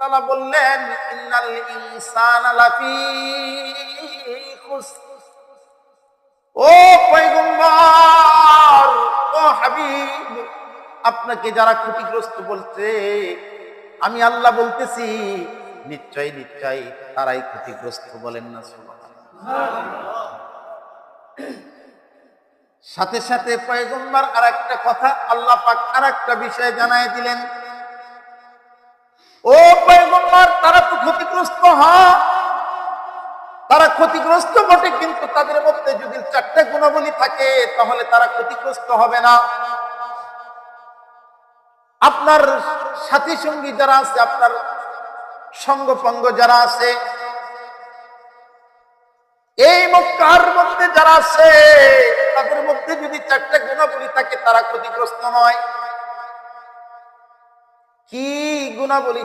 তাআলা বললেন ইন্নাল ইনসানা লাফি খুসর। ও পয়গম্বর, ও হাবিব, আপনাকে যারা ক্ষতিগ্রস্ত বলছে আমি আল্লাহ বলতেছি নিশ্চয় নিশ্চয় তারাই ক্ষতিগ্রস্ত। বলেন না সুবহানাল্লাহ। সাথে সাথে পয়গম্বর আরেকটা কথা আল্লাহ পাক আরেকটা বিষয় জানায় দিলেন, ও পয়গম্বর, তারা তো ক্ষতিগ্রস্ত হয়, তারা ক্ষতিগ্রস্ত বটে, কিন্তু তাদের মধ্যে যদি 4টা গুণাবলী থাকে তাহলে তারা ক্ষতিগ্রস্ত হবে না। আপনার সাথী সঙ্গী যারা আছে, আপনার সঙ্গপঙ্গ যারা আছে, এই মক্কার মধ্যে যারা আছে তাদের মধ্যে যদি 4টা গুণাবলী থাকে তারা ক্ষতিগ্রস্ত নয়। কি গুণাবলী?